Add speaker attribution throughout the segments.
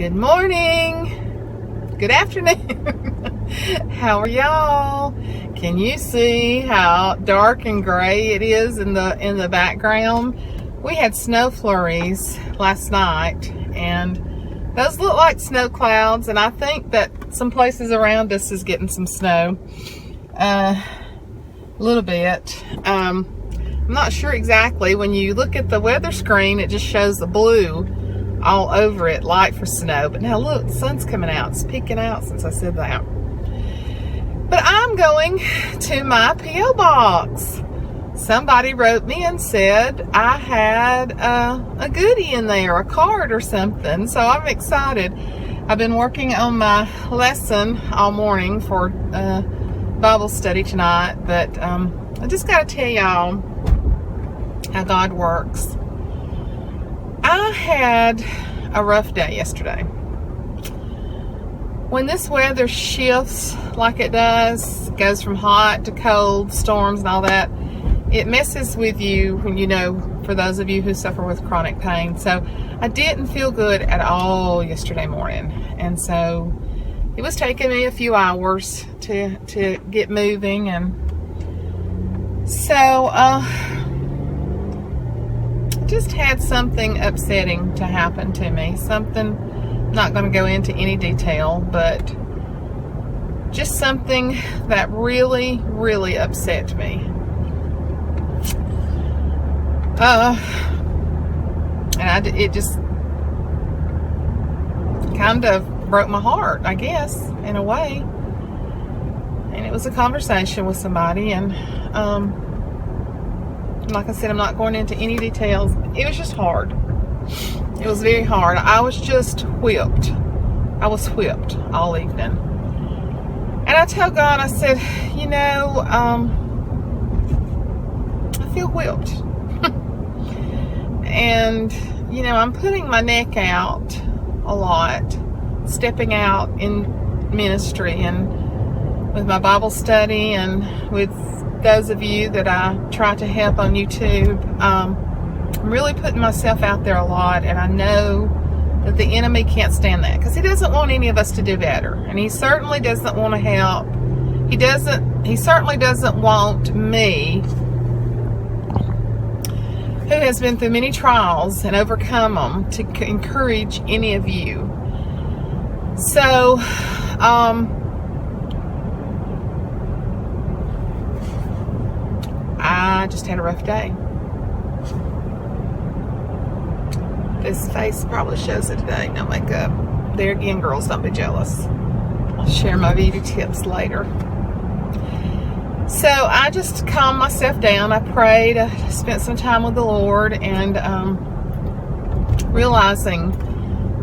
Speaker 1: Good morning. Good afternoon. How are y'all? Can you see how dark and gray it is in the background? We had snow flurries last night, and those look like snow clouds, and I think that some places around us is getting some snow. A little bit. I'm not sure exactly. When you look at the weather screen, it just shows the blue all over it, light for snow. But now look, the sun's coming out. It's peeking out since I said that. But I'm going to my P.O. box. Somebody wrote me and said I had a goodie in there, a card or something. So I'm excited. I've been working on my lesson all morning for Bible study tonight. But I just got to tell y'all how God works. I had a rough day yesterday. When this weather shifts like it does, goes from hot to cold, storms and all that, it messes with you when for those of you who suffer with chronic pain. So I didn't feel good at all yesterday morning. And so it was taking me a few hours to get moving. And so just had something upsetting to happen to me. Something, not going to go into any detail, but just something that really, really upset me. It just kind of broke my heart, I guess, in a way. And it was a conversation with somebody, and like I said, I'm not going into any details. It was just hard. It was very hard. I was just whipped. I was whipped all evening. And I told God, I said, I feel whipped. And, I'm putting my neck out a lot, stepping out in ministry and with my Bible study and with those of you that I try to help on YouTube. I'm really putting myself out there a lot, and I know that the enemy can't stand that because he doesn't want any of us to do better, and he certainly doesn't want to help. He certainly doesn't want me, who has been through many trials and overcome them, to encourage any of you. So I just had a rough day. This face probably shows it today. No makeup. There again, girls, don't be jealous. I'll share my beauty tips later. So I just calmed myself down. I prayed. I spent some time with the Lord, and realizing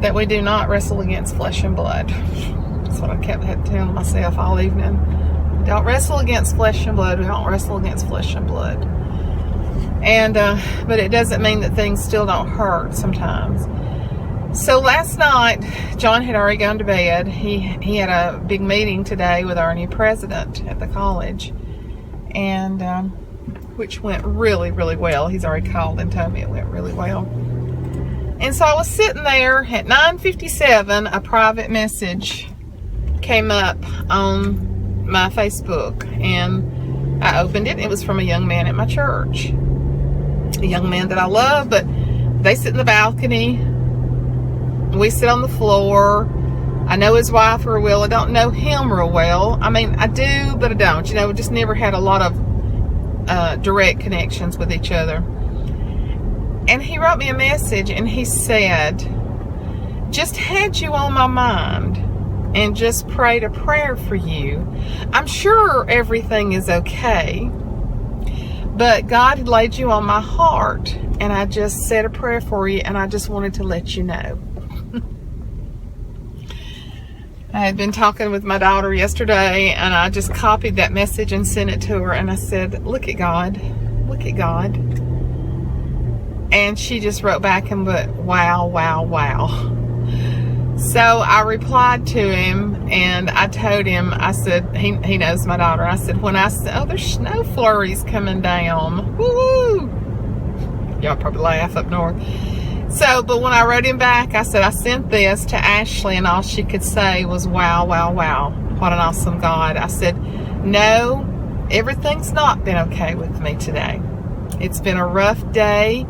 Speaker 1: that we do not wrestle against flesh and blood. That's what I kept telling myself all evening. Don't wrestle against flesh and blood. We don't wrestle against flesh and blood. And but it doesn't mean that things still don't hurt sometimes. So last night, John had already gone to bed. He had a big meeting today with our new president at the college, and which went really, really well. He's already called and told me it went really well. And so I was sitting there at 9:57. A private message came up on my Facebook, and I opened it. It was from a young man at my church, a young man that I love, but they sit in the balcony, we sit on the floor. I know his wife real well. I don't know him real well. I mean, I do, but I don't. We just never had a lot of direct connections with each other. And he wrote me a message, and he said, just had you on my mind and just prayed a prayer for you. I'm sure everything is okay, but God had laid you on my heart, and I just said a prayer for you, and I just wanted to let you know. I had been talking with my daughter yesterday, and I just copied that message and sent it to her, and I said, look at God. Look at God. And she just wrote back and went, wow, wow, wow. So I replied to him, and I told him, I said, he knows my daughter. I said, when I said, oh, there's snow flurries coming down. Woo! Y'all probably laugh up north. So, but when I wrote him back, I said, I sent this to Ashley, and all she could say was, wow, wow, wow. What an awesome God. I said, no, everything's not been okay with me today. It's been a rough day,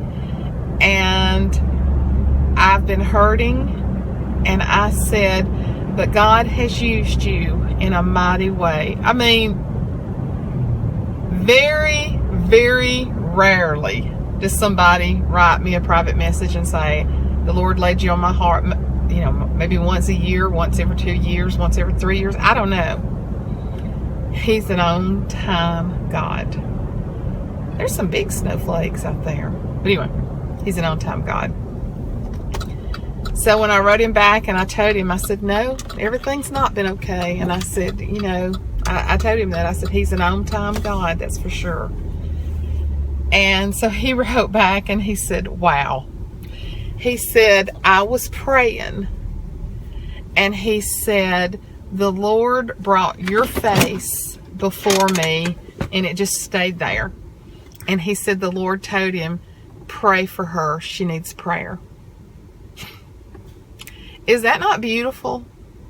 Speaker 1: and I've been hurting. And I said, but God has used you in a mighty way. I mean, very, very rarely does somebody write me a private message and say, the Lord laid you on my heart, you know, maybe once a year, once every 2 years, once every 3 years. I don't know. He's an on-time God. There's some big snowflakes out there. But anyway, he's an on-time God. So when I wrote him back and I told him, I said, no, everything's not been okay. And I said, you know, I told him that. I said, he's an on-time God, that's for sure. And so he wrote back and he said, wow. He said, I was praying. And he said, the Lord brought your face before me and it just stayed there. And he said, the Lord told him, pray for her. She needs prayer. Is that not beautiful?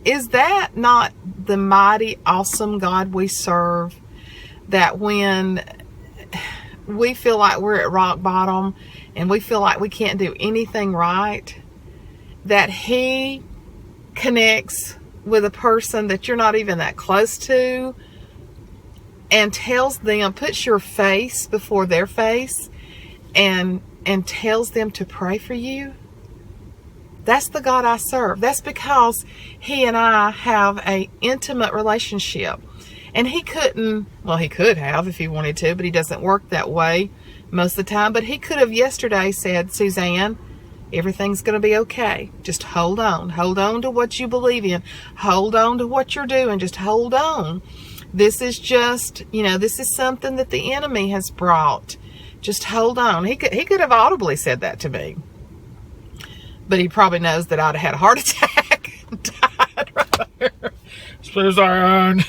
Speaker 1: Is that not the mighty, awesome God we serve? That when we feel like we're at rock bottom and we feel like we can't do anything right, that he connects with a person that you're not even that close to and tells them, puts your face before their face and tells them to pray for you. That's the God I serve. That's because he and I have an intimate relationship. And he couldn't, well, he could have if he wanted to, but he doesn't work that way most of the time. But he could have yesterday said, Suzanne, everything's going to be okay. Just hold on. Hold on to what you believe in. Hold on to what you're doing. Just hold on. This is just, you know, this is something that the enemy has brought. Just hold on. He could have audibly said that to me. But he probably knows that I'd have had a heart attack and died right there. Suzanne,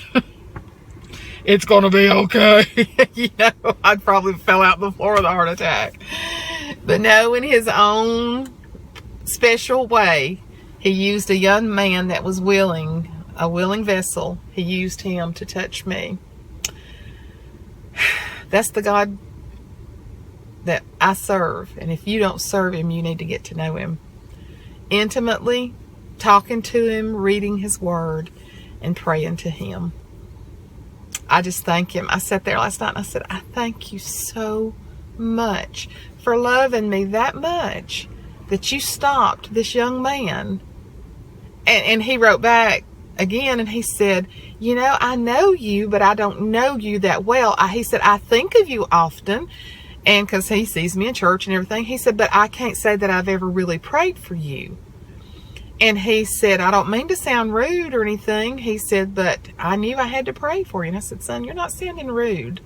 Speaker 1: it's going to be okay. You know, I'd probably fell out the floor with a heart attack. But no, in his own special way, he used a young man that was willing, a willing vessel. He used him to touch me. That's the God that I serve. And if you don't serve him, you need to get to know him intimately, talking to him, reading his word, and praying to him. I just thank him. I sat there last night and I said, I thank you so much for loving me that much that you stopped this young man. And he wrote back again and he said, you know, I know you, but I don't know you that well. He said, I think of you often. And because he sees me in church and everything, he said, but I can't say that I've ever really prayed for you. And he said, I don't mean to sound rude or anything. He said, but I knew I had to pray for you. And I said, son, you're not sounding rude.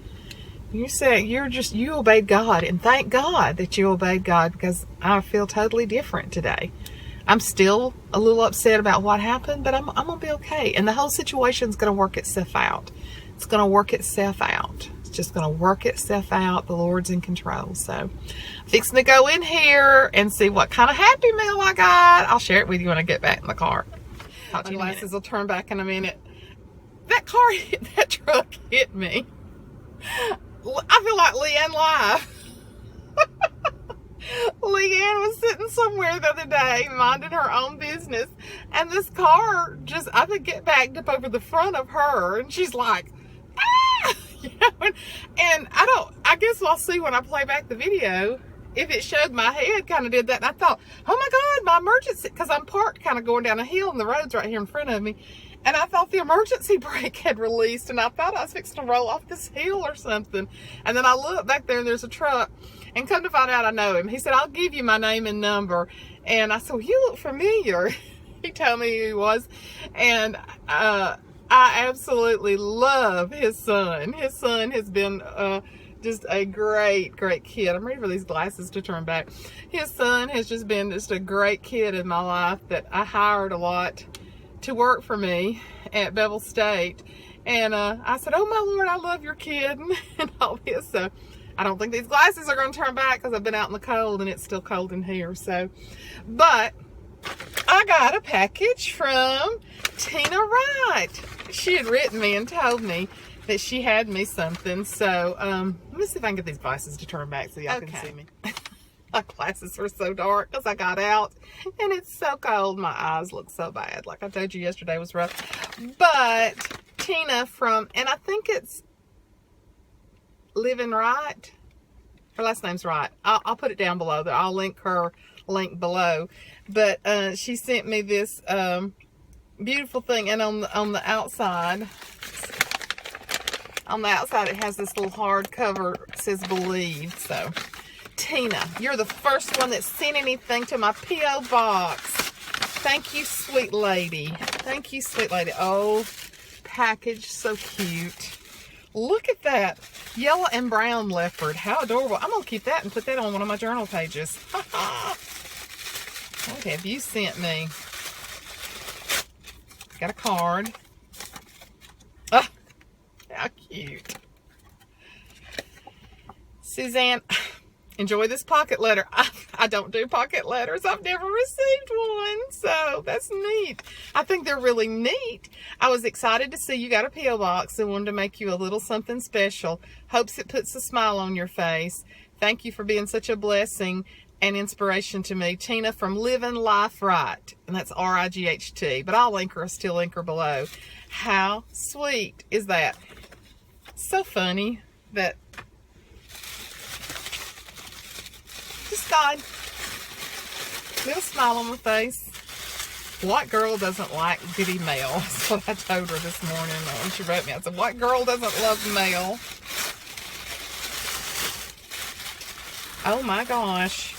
Speaker 1: You said you obeyed God. And thank God that you obeyed God, because I feel totally different today. I'm still a little upset about what happened, but I'm going to be okay. And the whole situation's going to work itself out. It's going to work itself out. Just going to work itself out. The Lord's in control. So fixing to go in here and see what kind of Happy Meal I got. I'll share it with you when I get back in the car. My glasses will turn back in a minute. That truck hit me. I feel like Leanne live. Leanne was sitting somewhere the other day minding her own business, and this car just, I think, it backed up over the front of her, and she's like, ah! You know, and I guess I'll see when I play back the video if it showed my head kind of did that. And I thought, oh my God, my emergency, because I'm parked kind of going down a hill and the road's right here in front of me. And I thought the emergency brake had released, and I thought I was fixing to roll off this hill or something. And then I look back there and there's a truck, and come to find out I know him. He said, I'll give you my name and number. And I said, well, you look familiar. He told me who he was. And I absolutely love his son. His son has been just a great kid. I'm ready for these glasses to turn back. His son has just been just a great kid in my life that I hired a lot to work for me at Bevel State. And I said, oh my Lord, I love your kid and all this. So I don't think these glasses are going to turn back because I've been out in the cold and it's still cold in here. So, but I got a package from Tina Wright. She had written me and told me that she had me something. So, let me see if I can get these glasses to turn back so y'all can see me. My glasses were so dark because I got out and it's so cold. My eyes look so bad. Like I told you yesterday was rough. But Tina from, and I think it's Living Right. Her last name's Wright. I'll put it down below. I'll link her link below. But she sent me this beautiful thing, and on the outside, it has this little hard cover. It says "Believe." So, Tina, you're the first one that sent anything to my P.O. box. Thank you, sweet lady. Thank you, sweet lady. Oh, package so cute. Look at that. Yellow and brown leopard. How adorable. I'm going to keep that and put that on one of my journal pages. What have you sent me? Got a card. Oh, how cute. Suzanne, enjoy this pocket letter. I don't do pocket letters. I've never received one, so that's neat. I think they're really neat. I was excited to see you got a P.O. box and wanted to make you a little something special. Hopes it puts a smile on your face. Thank you for being such a blessing and inspiration to me. Tina from Living Life Right, and that's R-I-G-H-T, but I'll link her, still link her below. How sweet is that? So funny that just God, little smile on my face. What girl doesn't like goodie mail? That's what I told her this morning when she wrote me. I said, what girl doesn't love mail? Oh my gosh.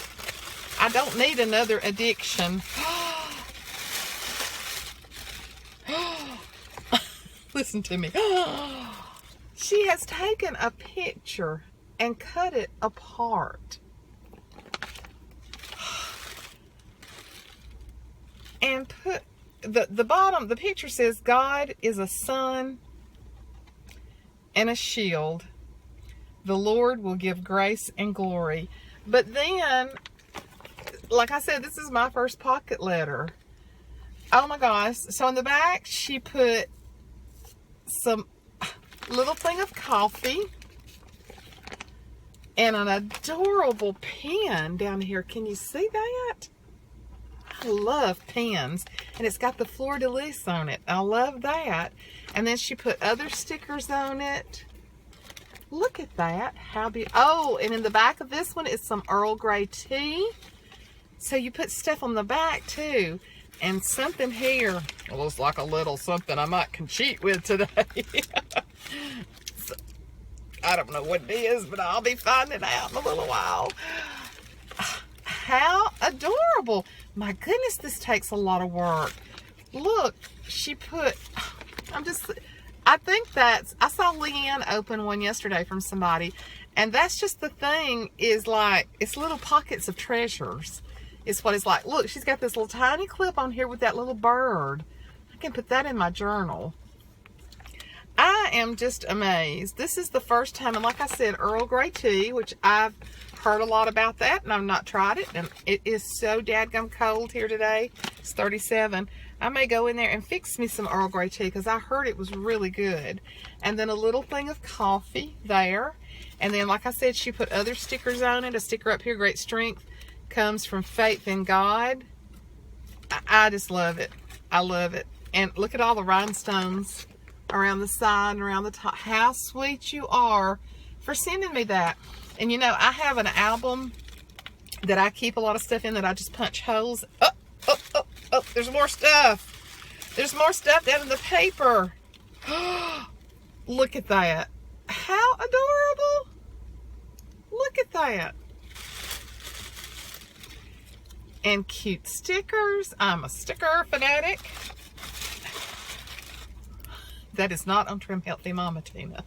Speaker 1: I don't need another addiction. Listen to me. She has taken a picture and cut it apart. And put the bottom, the picture says, God is a sun and a shield. The Lord will give grace and glory. But then, like I said, this is my first pocket letter. Oh my gosh. So in the back, she put some little thing of coffee and an adorable pen down here. Can you see that? I love pens, and it's got the fleur-de-lis on it. I love that. And then she put other stickers on it. Look at that. How beautiful. Oh, and in the back of this one is some Earl Grey tea. So you put stuff on the back too. And something here. It looks like a little something I might can cheat with today. So, I don't know what it is, but I'll be finding out in a little while. How adorable. My goodness, this takes a lot of work. Look, she put, I think that's, I saw Leanne open one yesterday from somebody, and that's just the thing, is like, it's little pockets of treasures. It's what it's like. Look, she's got this little tiny clip on here with that little bird. I can put that in my journal. I am just amazed. This is the first time, and like I said, Earl Grey tea, which I've heard a lot about that, and I've not tried it, and it is so dadgum cold here today. It's 37. I may go in there and fix me some Earl Grey tea because I heard it was really good. And then a little thing of coffee there. And then, like I said, she put other stickers on it. A sticker up here, great strength comes from faith in God. I just love it. I love it. And look at all the rhinestones around the side and around the top. How sweet you are for sending me that. And you know, I have an album that I keep a lot of stuff in that I just punch holes. Oh, there's more stuff. There's more stuff down in the paper. Look at that. How adorable. Look at that. And cute stickers. I'm a sticker fanatic. That is not on Trim Healthy Mama, Tina.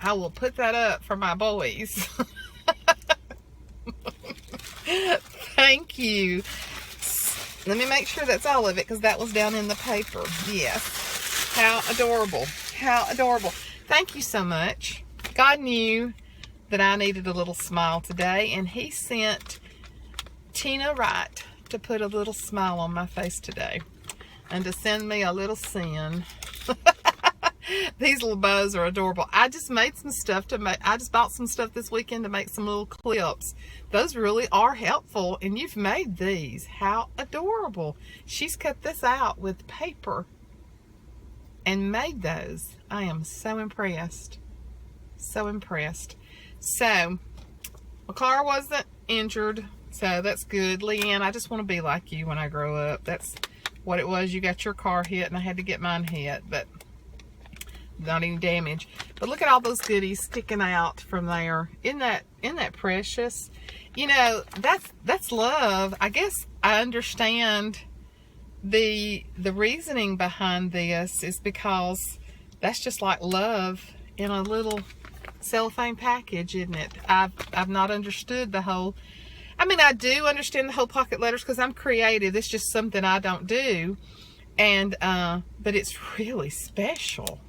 Speaker 1: I will put that up for my boys. Thank you. Let me make sure that's all of it, because that was down in the paper. Yes. How adorable. How adorable. Thank you so much. God knew that I needed a little smile today, and he sent Tina Wright to put a little smile on my face today and to send me a little sin. These little bows are adorable. I just made some stuff I just bought some stuff this weekend to make some little clips. Those really are helpful, and you've made these. How adorable. She's cut this out with paper and made those. I am so impressed. So impressed. So, my car wasn't injured, so that's good. Leanne, I just want to be like you when I grow up. That's what it was. You got your car hit, and I had to get mine hit, but not any damage. But look at all those goodies sticking out from there. Isn't that precious? You know, that's love. I guess I understand the reasoning behind this is because that's just like love in a little cellophane package, isn't it? I've not understood the whole, I mean, I do understand the whole pocket letters because I'm creative. It's just something I don't do. And but it's really special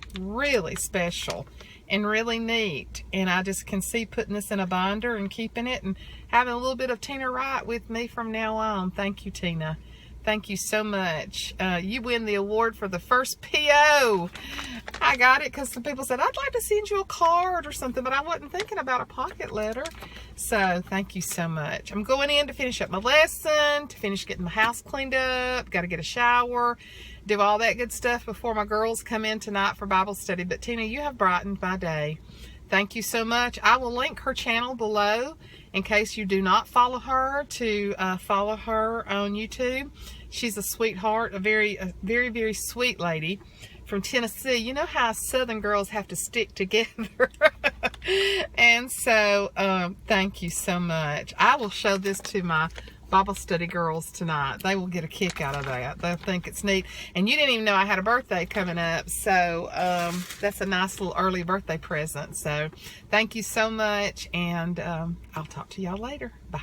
Speaker 1: and really neat, and I just can see putting this in a binder and keeping it and having a little bit of Tina Wright with me from now on. Thank you, Tina. Thank you so much. You win the award for the first PO. I got it because some people said, I'd like to send you a card or something, but I wasn't thinking about a pocket letter. So thank you so much. I'm going in to finish up my lesson, to finish getting my house cleaned up. Got to get a shower, do all that good stuff before my girls come in tonight for Bible study. But Tina, you have brightened my day. Thank you so much. I will link her channel below in case you do not follow her, to follow her on YouTube. She's a sweetheart, a very, very sweet lady from Tennessee. You know how Southern girls have to stick together. And so, thank you so much. I will show this to my Bible study girls tonight. They will get a kick out of that. They'll think it's neat. And you didn't even know I had a birthday coming up. So that's a nice little early birthday present. So thank you so much. And I'll talk to y'all later. Bye.